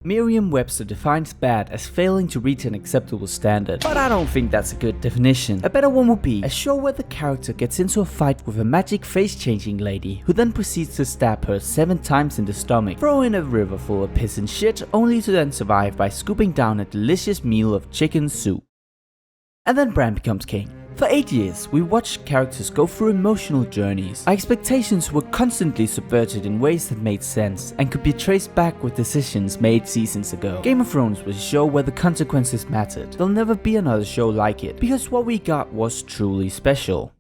Merriam-Webster defines bad as failing to reach an acceptable standard, but I don't think that's a good definition. A better one would be a show where the character gets into a fight with a magic face-changing lady who then proceeds to stab her 7 times in the stomach, throw in a river full of piss and shit, only to then survive by scooping down a delicious meal of chicken soup. And then Bran becomes king. For 8 years, we watched characters go through emotional journeys. Our expectations were constantly subverted in ways that made sense and could be traced back with decisions made seasons ago. Game of Thrones was a show where the consequences mattered. There'll never be another show like it, because what we got was truly special.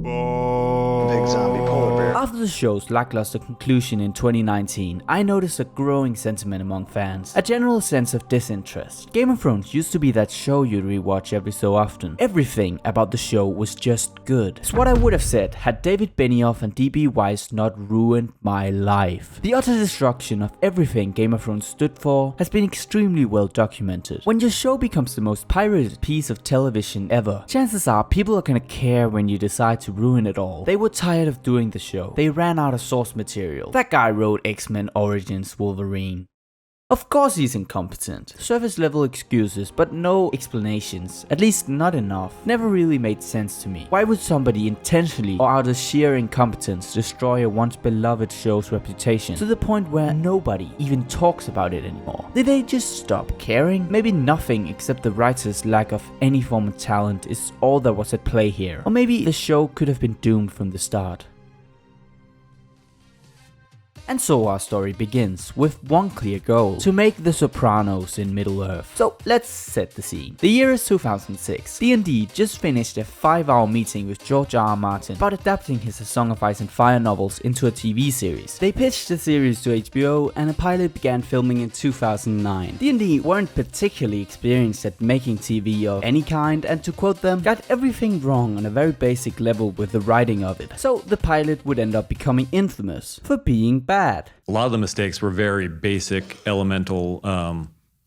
Big zombie polar bear. After the show's lackluster conclusion in 2019, I noticed a growing sentiment among fans, a general sense of disinterest. Game of Thrones used to be that show you'd rewatch every so often. Everything about the show was just good. It's what I would have said had David Benioff and D.B. Weiss not ruined my life. The utter destruction of everything Game of Thrones stood for has been extremely well documented. When your show becomes the most pirated piece of television ever, chances are people are gonna care when you decide to ruin it all. They were tired of doing the show. They ran out of source material. That guy wrote X-Men Origins Wolverine. Of course he's incompetent. Surface level excuses, but no explanations. At least not enough. Never really made sense to me. Why would somebody intentionally or out of sheer incompetence destroy a once beloved show's reputation to the point where nobody even talks about it anymore? Did they just stop caring? Maybe nothing except the writer's lack of any form of talent is all that was at play here. Or maybe the show could have been doomed from the start. And so our story begins, with one clear goal: to make The Sopranos in Middle-earth. So let's set the scene. The year is 2006. D&D just finished a 5-hour meeting with George R.R. Martin about adapting his A Song of Ice and Fire novels into a TV series. They pitched the series to HBO and a pilot began filming in 2009. D&D weren't particularly experienced at making TV of any kind, and to quote them, got everything wrong on a very basic level with the writing of it. So the pilot would end up becoming infamous for being bad. A lot of the mistakes were very basic, elemental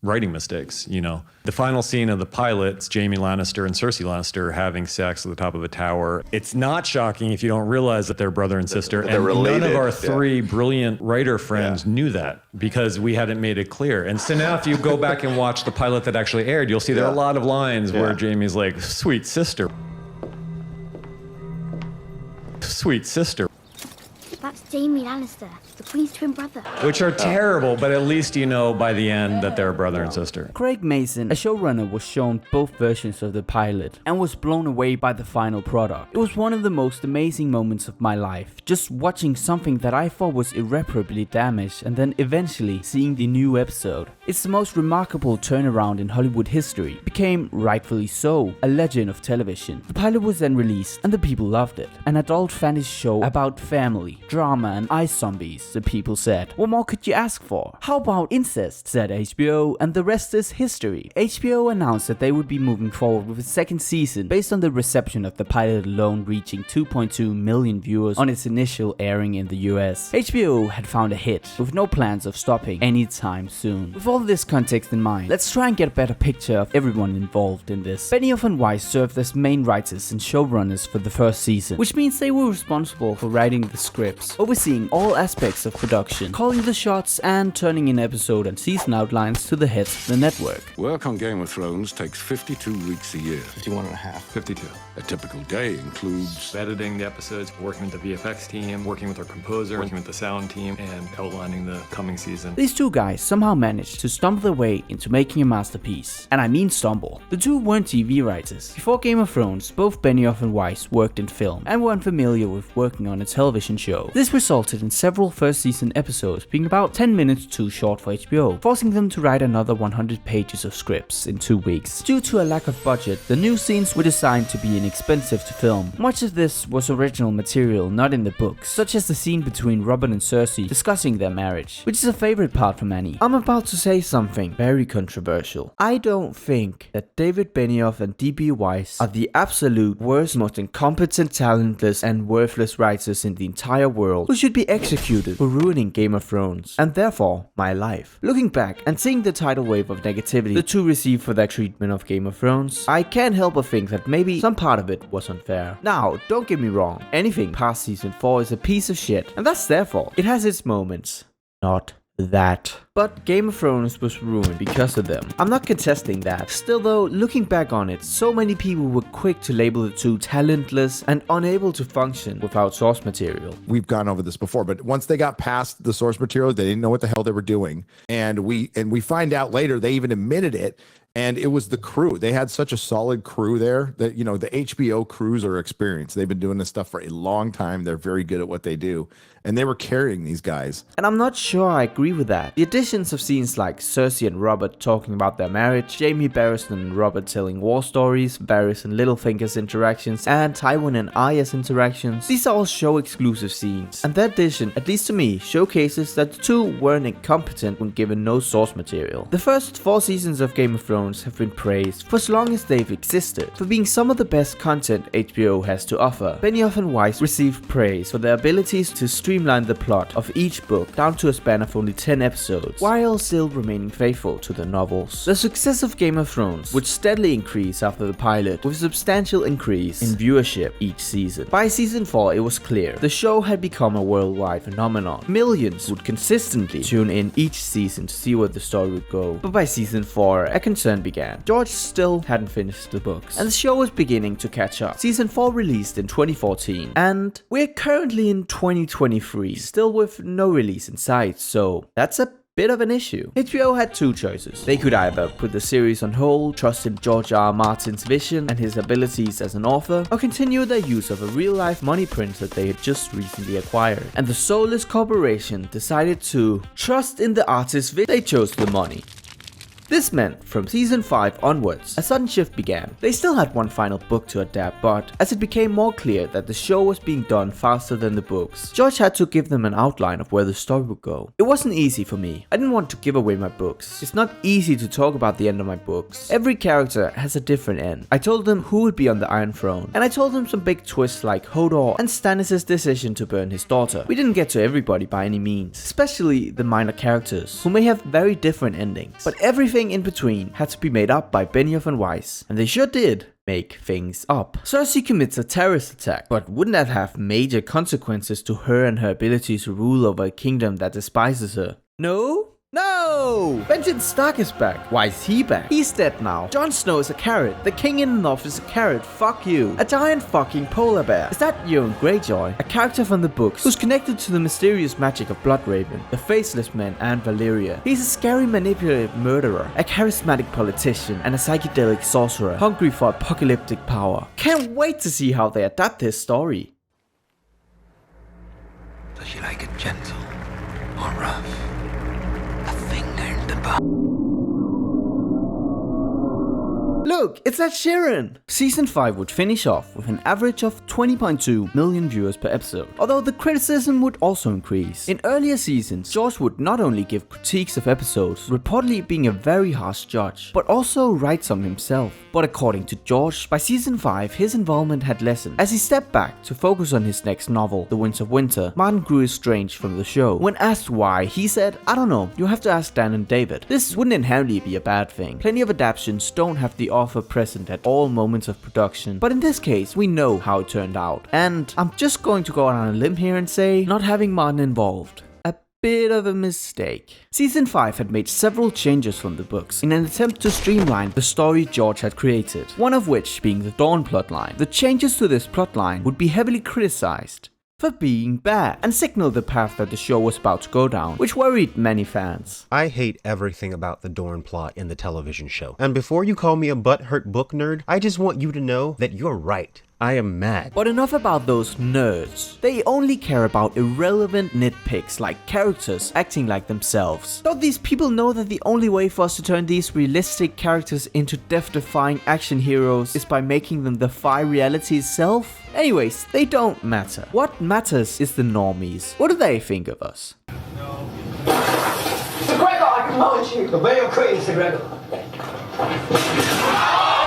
writing mistakes, you know. The final scene of the pilot, it's Jaime Lannister and Cersei Lannister having sex at the top of a tower. It's not shocking if you don't realize that they're brother and sister. They're related. None of our 3 brilliant writer friends knew that because we hadn't made it clear. And so now if you go back and watch the pilot that actually aired, you'll see there are a lot of lines where Jaime's like, sweet sister. Sweet sister. That's Jaime Lannister, the Queen's twin brother. Which are terrible, but at least you know by the end that they're brother and sister. Craig Mason, a showrunner, was shown both versions of the pilot and was blown away by the final product. It was one of the most amazing moments of my life, just watching something that I thought was irreparably damaged and then eventually seeing the new episode. It's the most remarkable turnaround in Hollywood history. It became, rightfully so, a legend of television. The pilot was then released and the people loved it. An adult fantasy show about family, drama and ice zombies, the people said. What more could you ask for? How about incest, said HBO, and the rest is history. HBO announced that they would be moving forward with a second season based on the reception of the pilot alone reaching 2.2 million viewers on its initial airing in the US. HBO had found a hit, with no plans of stopping anytime soon. With all this context in mind, let's try and get a better picture of everyone involved in this. Benioff and Weiss served as main writers and showrunners for the first season, which means they were responsible for writing the scripts, overseeing all aspects of production, calling the shots and turning in episode and season outlines to the heads of the network. Work on Game of Thrones takes 52 weeks a year. 51 and a half. 52. A typical day includes Editing the episodes, working with the VFX team, working with our composer, working with the sound team, and outlining the coming season. These 2 guys somehow managed to stumble their way into making a masterpiece. And I mean stumble. The 2 weren't TV writers. Before Game of Thrones, both Benioff and Weiss worked in film and were unfamiliar with working on a television show. This resulted in several first season episodes being about 10 minutes too short for HBO, forcing them to write another 100 pages of scripts in 2 weeks. Due to a lack of budget, the new scenes were designed to be inexpensive to film. Much of this was original material not in the books, such as the scene between Robert and Cersei discussing their marriage, which is a favorite part for many. I'm about to say something very controversial. I don't think that David Benioff and D.B. Weiss are the absolute worst, most incompetent, talentless, and worthless writers in the entire world who should be executed for ruining Game of Thrones, and therefore my life. Looking back and seeing the tidal wave of negativity the 2 received for their treatment of Game of Thrones, I can't help but think that maybe some part of it was unfair. Now, don't get me wrong, anything past season 4 is a piece of shit, and that's their fault. It has its moments. Not that. But Game of Thrones was ruined because of them. I'm not contesting that. Still though, looking back on it, so many people were quick to label the two talentless and unable to function without source material. We've gone over this before, but once they got past the source material, they didn't know what the hell they were doing. And we find out later they even admitted it. And it was the crew. They had such a solid crew there that, you know, the HBO crews are experienced. They've been doing this stuff for a long time. They're very good at what they do. And they were carrying these guys. And I'm not sure I agree with that. The additions of scenes like Cersei and Robert talking about their marriage, Jaime Barristan and Robert telling war stories, Varys and Littlefinger's interactions, and Tywin and Arya's interactions, these are all show exclusive scenes. And that addition, at least to me, showcases that the two weren't incompetent when given no source material. The first 4 seasons of Game of Thrones have been praised for as long as they've existed, for being some of the best content HBO has to offer. Benioff and Weiss received praise for their abilities to streamline the plot of each book down to a span of only 10 episodes, while still remaining faithful to the novels. The success of Game of Thrones would steadily increase after the pilot, with a substantial increase in viewership each season. By season 4, it was clear the show had become a worldwide phenomenon. Millions would consistently tune in each season to see where the story would go. But by season 4, a concern began. George still hadn't finished the books, and the show was beginning to catch up. Season 4 released in 2014, and we're currently in 2023, still with no release in sight, so that's a bit of an issue. HBO had 2 choices. They could either put the series on hold, trust in George R. Martin's vision and his abilities as an author, or continue their use of a real-life money print that they had just recently acquired. And the soulless corporation decided to trust in the artist's vision. They chose the money. This meant, from season 5 onwards, a sudden shift began. They still had one final book to adapt, but as it became more clear that the show was being done faster than the books, George had to give them an outline of where the story would go. It wasn't easy for me. I didn't want to give away my books. It's not easy to talk about the end of my books. Every character has a different end. I told them who would be on the Iron Throne, and I told them some big twists like Hodor and Stannis' decision to burn his daughter. We didn't get to everybody by any means, especially the minor characters, who may have very different endings, but everything in between had to be made up by Benioff and Weiss, and they sure did make things up. Cersei commits a terrorist attack, but wouldn't that have major consequences to her and her ability to rule over a kingdom that despises her? No? No! Benjen Stark is back. Why is he back? He's dead now. Jon Snow is a carrot. The king in the north is a carrot. Fuck you. A giant fucking polar bear. Is that Euron Greyjoy? A character from the books who's connected to the mysterious magic of Bloodraven, the Faceless Men, and Valyria. He's a scary manipulative murderer, a charismatic politician, and a psychedelic sorcerer hungry for apocalyptic power. Can't wait to see how they adapt this story. Does she like it gentle or rough? Look, it's Ed Sheeran! Season 5 would finish off with an average of 20.2 million viewers per episode, although the criticism would also increase. In earlier seasons, George would not only give critiques of episodes, reportedly being a very harsh judge, but also write some himself. But according to George, by season 5 his involvement had lessened. As he stepped back to focus on his next novel, The Winds of Winter, Martin grew estranged from the show. When asked why, he said, "I don't know, you have to ask Dan and David." This wouldn't inherently be a bad thing. Plenty of adaptations don't have the author present at all moments of production, but in this case we know how it turned out, and I'm just going to go out on a limb here and say, not having Martin involved, a bit of a mistake. Season 5 had made several changes from the books in an attempt to streamline the story George had created, one of which being the Dawn plotline. The changes to this plotline would be heavily criticized for being bad and signaled the path that the show was about to go down, which worried many fans. I hate everything about the Dorne plot in the television show. And before you call me a butthurt book nerd, I just want you to know that you're right. I am mad. But enough about those nerds. They only care about irrelevant nitpicks like characters acting like themselves. Don't these people know that the only way for us to turn these realistic characters into death-defying action heroes is by making them defy reality itself? Anyways, they don't matter. What matters is the normies. What do they think of us? Sir Gregor, I command you! Obey your queen, Sir Gregor.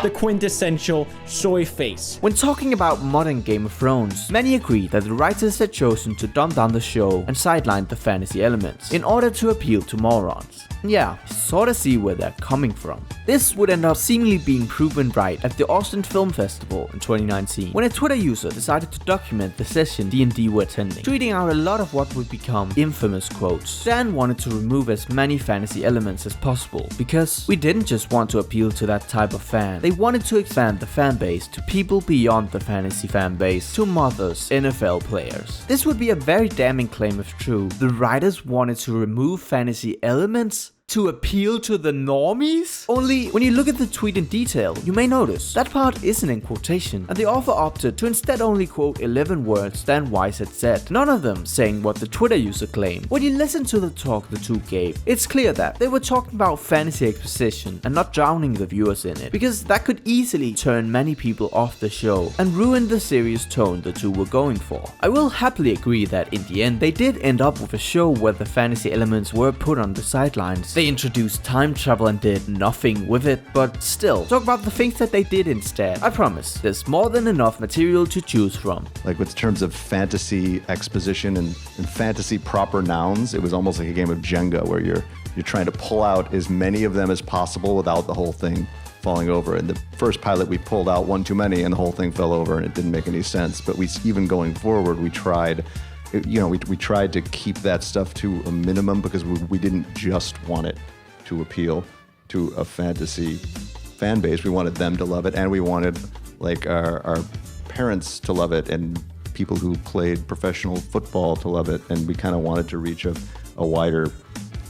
The quintessential soy face. When talking about modern Game of Thrones, many agree that the writers had chosen to dumb down the show and sidelined the fantasy elements in order to appeal to morons. Yeah, sorta see where they're coming from. This would end up seemingly being proven right at the Austin Film Festival in 2019, when a Twitter user decided to document the session D&D were attending, tweeting out a lot of what would become infamous quotes. Dan wanted to remove as many fantasy elements as possible, because we didn't just want to appeal to that type of fan. They wanted to expand the fan base to people beyond the fantasy fan base, to mothers, NFL players. This would be a very damning claim if true. The writers wanted to remove fantasy elements to appeal to the normies? Only, when you look at the tweet in detail, you may notice that part isn't in quotation, and the author opted to instead only quote 11 words Dan Weiss had said, none of them saying what the Twitter user claimed. When you listen to the talk the two gave, it's clear that they were talking about fantasy exposition and not drowning the viewers in it, because that could easily turn many people off the show and ruin the serious tone the two were going for. I will happily agree that in the end, they did end up with a show where the fantasy elements were put on the sidelines. They introduced time travel and did nothing with it, but still, talk about the things that they did instead. I promise, there's more than enough material to choose from. Like with terms of fantasy exposition and fantasy proper nouns, it was almost like a game of Jenga where you're trying to pull out as many of them as possible without the whole thing falling over. And the first pilot we pulled out one too many and the whole thing fell over and it didn't make any sense. But even going forward, we tried to keep that stuff to a minimum because we didn't just want it to appeal to a fantasy fan base. We wanted them to love it, and we wanted like our parents to love it and people who played professional football to love it, and we kind of wanted to reach a wider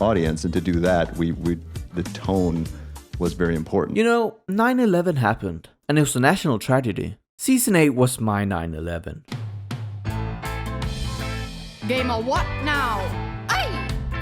audience. And to do that, the tone was very important. You know, 9/11 happened, and it was a national tragedy. Season 8 was my 9/11. Game of what now? Ay,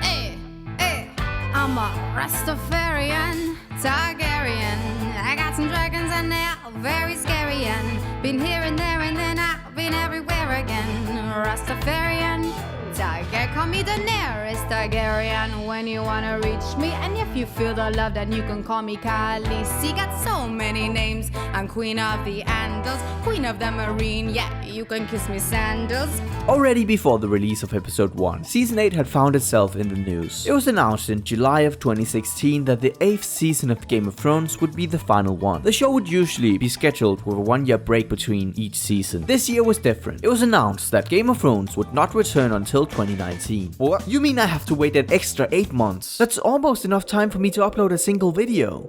eh, eh. I'm a Rastafarian, Targaryen. I got some dragons and they're very scary. And been here and there and then I've been everywhere again. Rastafarian, Targaryen. Call me Daenerys Targaryen when you wanna reach me. And if you feel the love, then you can call me Khaleesi. Got so many names. I'm Queen of the Andals, Queen of the Marine. Yeah, you can kiss me sandals. Already before the release of episode 1, season 8 had found itself in the news. It was announced in July of 2016 that the 8th season of Game of Thrones would be the final one. The show would usually be scheduled with a 1-year break between each season. This year was different. It was announced that Game of Thrones would not return until 2019. What? You mean I have to wait an extra 8 months? That's almost enough time for me to upload a single video.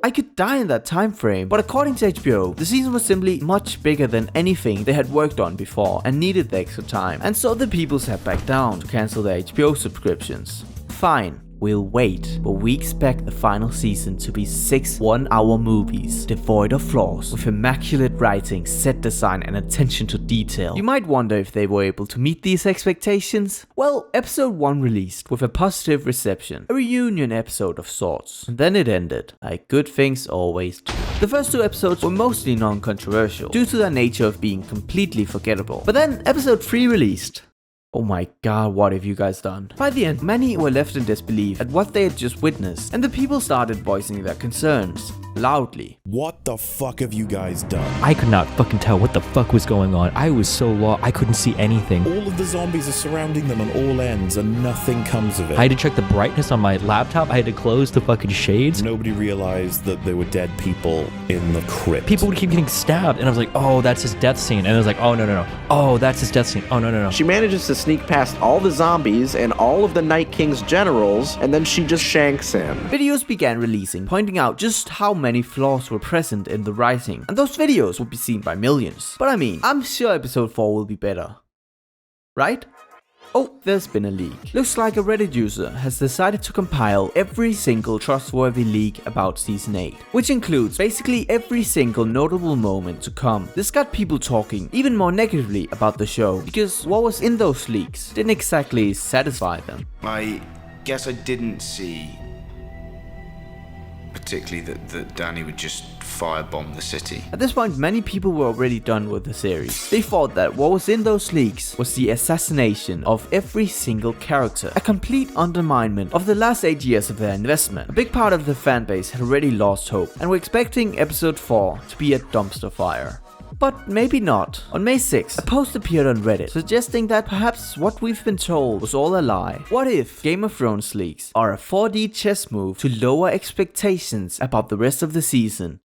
I could die in that time frame, but according to HBO, the season was simply much bigger than anything they had worked on before and needed the extra time, and so the people sat back down to cancel their HBO subscriptions. Fine. We'll wait, but we expect the final season to be 6 one-hour movies, devoid of flaws, with immaculate writing, set design, and attention to detail. You might wonder if they were able to meet these expectations. Well, episode 1 released with a positive reception, a reunion episode of sorts, and then it ended, like good things always do. The first 2 episodes were mostly non-controversial, due to their nature of being completely forgettable. But then episode 3 released. Oh my god, what have you guys done? By the end, many were left in disbelief at what they had just witnessed, and the people started voicing their concerns. Loudly. What the fuck have you guys done? I could not fucking tell what the fuck was going on. I was so lost, I couldn't see anything. All of the zombies are surrounding them on all ends and nothing comes of it. I had to check the brightness on my laptop. I had to close the fucking shades. Nobody realized that there were dead people in the crypt. People would keep getting stabbed, and I was like, oh, that's his death scene. And I was like, oh, no. Oh, that's his death scene. Oh, no. She manages to sneak past all the zombies and all of the Night King's generals, and then she just shanks him. Videos began releasing, pointing out just how many flaws were present in the writing, and those videos would be seen by millions. But I mean, I'm sure episode 4 will be better. Right? Oh, there's been a leak. Looks like a Reddit user has decided to compile every single trustworthy leak about season 8, which includes basically every single notable moment to come. This got people talking even more negatively about the show, because what was in those leaks didn't exactly satisfy them. I guess I didn't see particularly that Dany would just firebomb the city. At this point, many people were already done with the series. They thought that what was in those leaks was the assassination of every single character, a complete underminement of the last 8 years of their investment. A big part of the fanbase had already lost hope, and were expecting episode 4 to be a dumpster fire. But maybe not. On May 6th, a post appeared on Reddit suggesting that perhaps what we've been told was all a lie. What if Game of Thrones leaks are a 4D chess move to lower expectations about the rest of the season?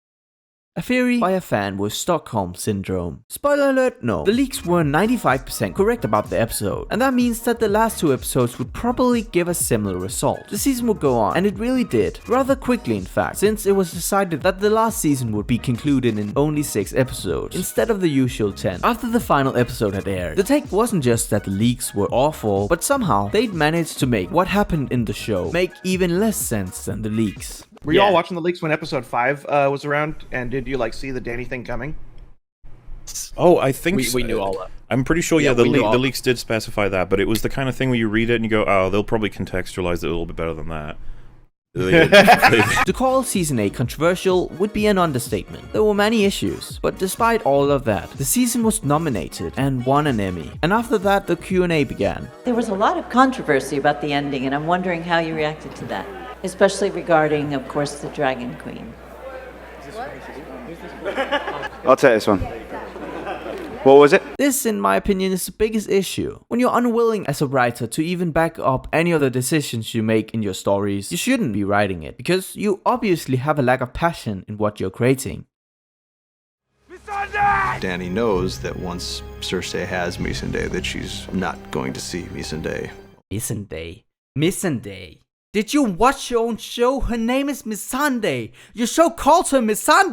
A theory by a fan with Stockholm Syndrome. Spoiler alert, no. The leaks were 95% correct about the episode, and that means that the last 2 episodes would probably give a similar result. The season would go on, and it really did. Rather quickly in fact, since it was decided that the last season would be concluded in only 6 episodes, instead of the usual 10. After the final episode had aired, the take wasn't just that the leaks were awful, but somehow they'd managed to make what happened in the show make even less sense than the leaks. Were you all watching the leaks when episode 5 was around? And did you see the Dany thing coming? Oh, I think we knew all that. I'm pretty sure, the leaks did specify that, but it was the kind of thing where you read it and you go, oh, they'll probably contextualize it a little bit better than that. To call Season 8 controversial would be an understatement. There were many issues, but despite all of that, the season was nominated and won an Emmy. And after that, the Q&A began. There was a lot of controversy about the ending, and I'm wondering how you reacted to that, especially regarding, of course, the Dragon Queen. I'll take this one. What was it? This, in my opinion, is the biggest issue. When you're unwilling as a writer to even back up any of the decisions you make in your stories, you shouldn't be writing it, because you obviously have a lack of passion in what you're creating. Dany knows that once Cersei has Missandei, that she's not going to see Missandei. Missandei. Did you watch your own show? Her name is Missandei. Your show calls her Missandei.